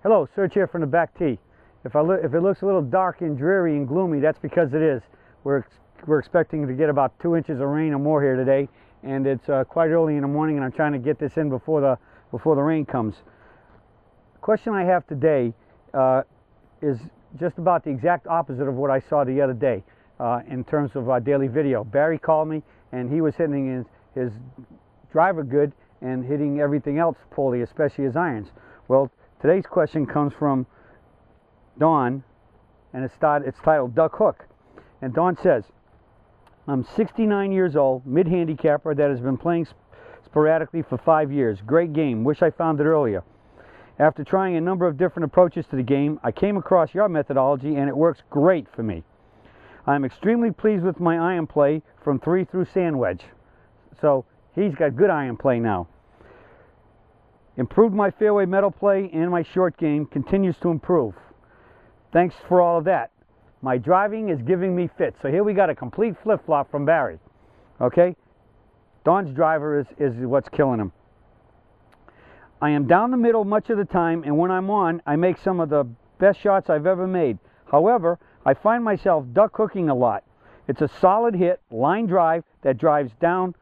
Hello, Serge here from the back tee. If it looks a little dark and dreary and gloomy, that's because it is. We're expecting to get about 2 inches of rain or more here today, and it's quite early in the morning, and I'm trying to get this in before the rain comes. The question I have today is just about the exact opposite of what I saw the other day in terms of our daily video. Barry called me, and he was hitting his driver good and hitting everything else poorly, especially his irons. Well, today's question comes from Don, and it's titled Duck Hook. And Don says, I'm 69 years old, mid-handicapper that has been playing sporadically for 5 years. Great game. Wish I found it earlier. After trying a number of different approaches to the game, I came across your methodology, and it works great for me. I'm extremely pleased with my iron play from 3 through sand wedge. So he's got good iron play now. Improved my fairway metal play, and my short game continues to improve. Thanks for all of that. My driving is giving me fits. So here we got a complete flip-flop from Barry. Okay? Don's driver is what's killing him. I am down the middle much of the time, and when I'm on, I make some of the best shots I've ever made. However, I find myself duck hooking a lot. It's a solid hit, line drive that drives down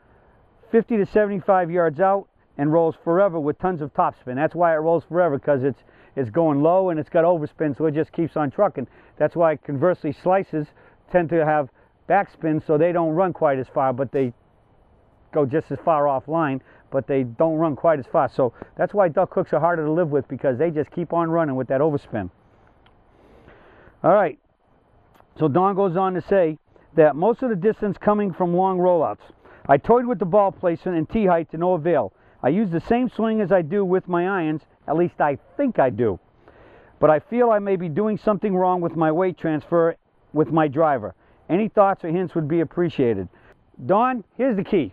50 to 75 yards out and rolls forever with tons of topspin. That's why it rolls forever, because it's going low and it's got overspin, so it just keeps on trucking. That's why, conversely, slices tend to have backspin, so they don't run quite as far, but they go just as far offline, but they don't run quite as far. So that's why duck hooks are harder to live with, because they just keep on running with that overspin. All right. So Don goes on to say that most of the distance coming from long rollouts. I toyed with the ball placement and tee height to no avail. I use the same swing as I do with my irons, at least I think I do. But I feel I may be doing something wrong with my weight transfer with my driver. Any thoughts or hints would be appreciated. Don, here's the key.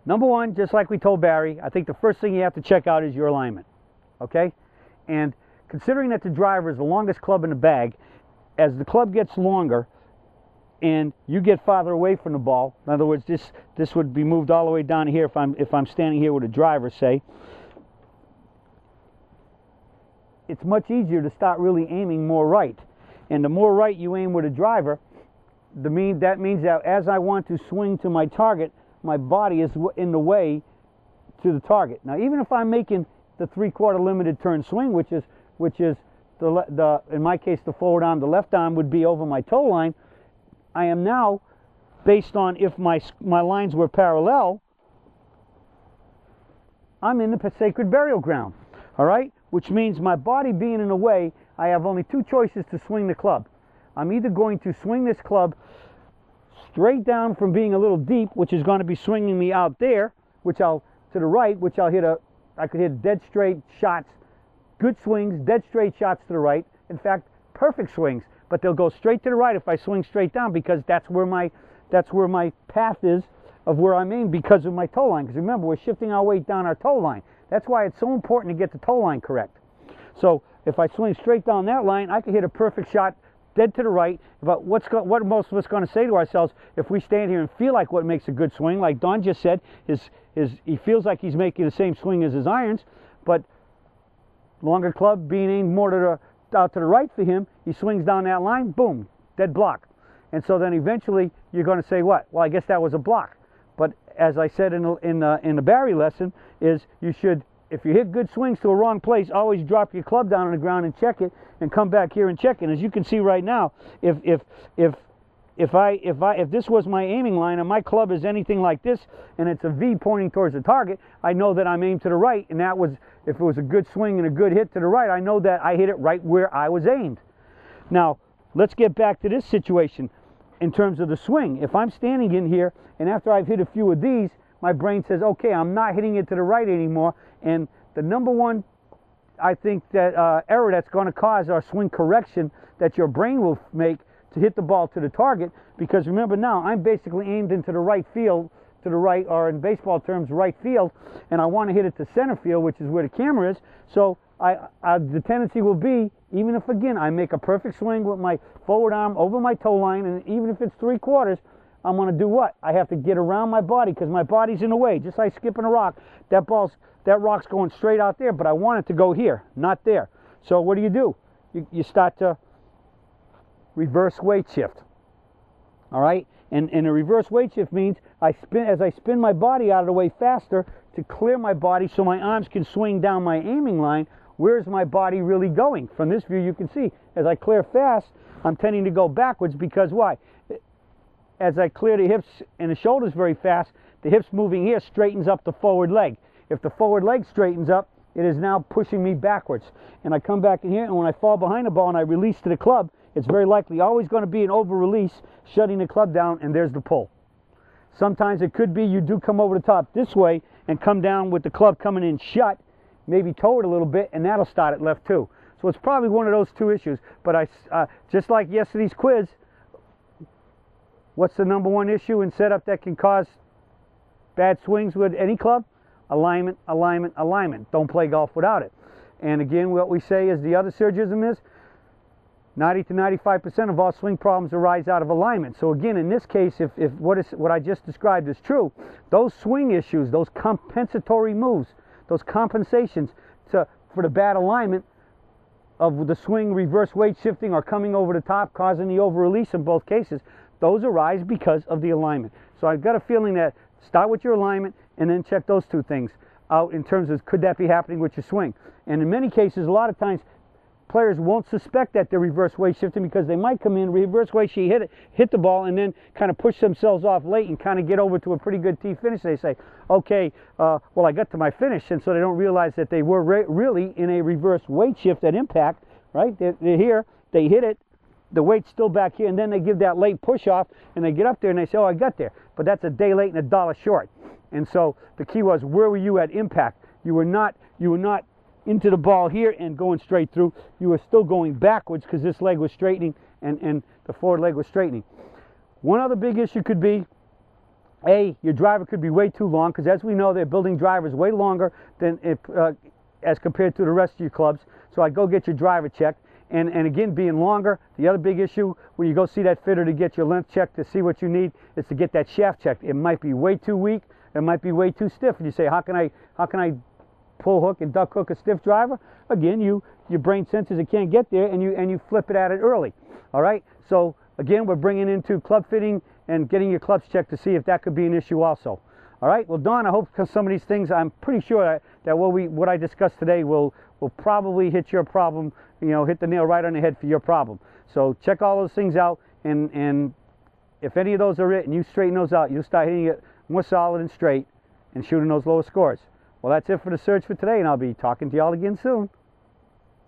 Number one, just like we told Barry, I think the first thing you have to check out is your alignment. Okay? And considering that the driver is the longest club in the bag, as the club gets longer and you get farther away from the ball, in other words, this would be moved all the way down here if I'm standing here with a driver, say, it's much easier to start really aiming more right. And the more right you aim with a driver, that means that as I want to swing to my target, my body is in the way to the target. Now, even if I'm making the 3/4 limited turn swing, which is in my case the forward arm, the left arm would be over my toe line, I am now, based on if my lines were parallel, I'm in the sacred burial ground. All right? Which means my body being in the way, I have only two choices to swing the club. I'm either going to swing this club straight down from being a little deep, which is going to be swinging me out there, to the right, which I could hit dead straight shots, good swings, dead straight shots to the right. In fact, perfect swings, but they'll go straight to the right if I swing straight down, because that's where my path is of where I'm aimed, because of my toe line. Because remember, we're shifting our weight down our toe line. That's why it's so important to get the toe line correct. So if I swing straight down that line, I can hit a perfect shot dead to the right. But what are most of us going to say to ourselves if we stand here and feel like what makes a good swing? Like Don just said, he feels like he's making the same swing as his irons, but longer club being aimed more out to the right for him, he swings down that line, boom, dead block. And so then eventually you're going to say what? Well, I guess that was a block. But as I said in the Barry lesson, is you should, if you hit good swings to a wrong place, always drop your club down on the ground and check it, and come back here and check it. And as you can see right now, if this was my aiming line and my club is anything like this and it's a V pointing towards the target, I know that I'm aimed to the right, and that was, if it was a good swing and a good hit to the right, I know that I hit it right where I was aimed. Now, let's get back to this situation in terms of the swing. If I'm standing in here and after I've hit a few of these, my brain says, okay, I'm not hitting it to the right anymore, and the number one, I think, that error that's going to cause our swing correction that your brain will make to hit the ball to the target, because remember now, I'm basically aimed into the right field, to the right, or in baseball terms, right field, and I want to hit it to center field, which is where the camera is. So the tendency will be, even if, again, I make a perfect swing with my forward arm over my toe line, and even if it's 3/4, I'm going to do what? I have to get around my body because my body's in the way. Just like skipping a rock, that rock's going straight out there, but I want it to go here, not there. So what do? You start to reverse weight shift. All right? And a reverse weight shift means as I spin my body out of the way faster to clear my body so my arms can swing down my aiming line. Where's my body really going? From this view, you can see as I clear fast, I'm tending to go backwards because why? As I clear the hips and the shoulders very fast, the hips moving here straightens up the forward leg. If the forward leg straightens up, it is now pushing me backwards. And I come back in here, and when I fall behind the ball and I release to the club, it's very likely always going to be an over-release, shutting the club down, and there's the pull. Sometimes it could be you do come over the top this way and come down with the club coming in shut, maybe toe it a little bit, and that'll start it left too. So it's probably one of those two issues. But just like yesterday's quiz, what's the number one issue in setup that can cause bad swings with any club? Alignment, alignment, alignment. Don't play golf without it. And again, what we say is the other syllogism is 90 to 95% of all swing problems arise out of alignment. So again, in this case, if what I just described is true, those swing issues, those compensatory moves, those compensations for the bad alignment of the swing, reverse weight shifting, or coming over the top, causing the over-release in both cases, those arise because of the alignment. So I've got a feeling that start with your alignment and then check those two things out in terms of could that be happening with your swing. And in many cases, a lot of times, players won't suspect that they're reverse weight shifting because they might come in, reverse weight shift, hit the ball, and then kind of push themselves off late and kind of get over to a pretty good tee finish. They say, okay, well, I got to my finish, and so they don't realize that they were really in a reverse weight shift at impact, right? They're here, they hit it, the weight's still back here, and then they give that late push off, and they get up there and they say, oh, I got there. But that's a day late and a dollar short. And so the key was, where were you at impact? You were not into the ball here and going straight through. You were still going backwards because this leg was straightening and the forward leg was straightening. One other big issue could be, your driver could be way too long, because as we know, they're building drivers way longer than as compared to the rest of your clubs. So I go get your driver checked. And again, being longer, the other big issue when you go see that fitter to get your length checked to see what you need is to get that shaft checked. It might be way too weak. It might be way too stiff. And you say, how can I pull hook and duck hook a stiff driver? Again, your brain senses it can't get there, and you flip it at it early. All right. So again, we're bringing into club fitting and getting your clubs checked to see if that could be an issue also. All right. Well, Don, I hope some of these things, I'm pretty sure that what I discussed today will probably hit your problem. Hit the nail right on the head for your problem. So check all those things out, and if any of those are it, and you straighten those out, you'll start hitting it more solid and straight and shooting those lower scores. Well, that's it for the search for today, and I'll be talking to y'all again soon.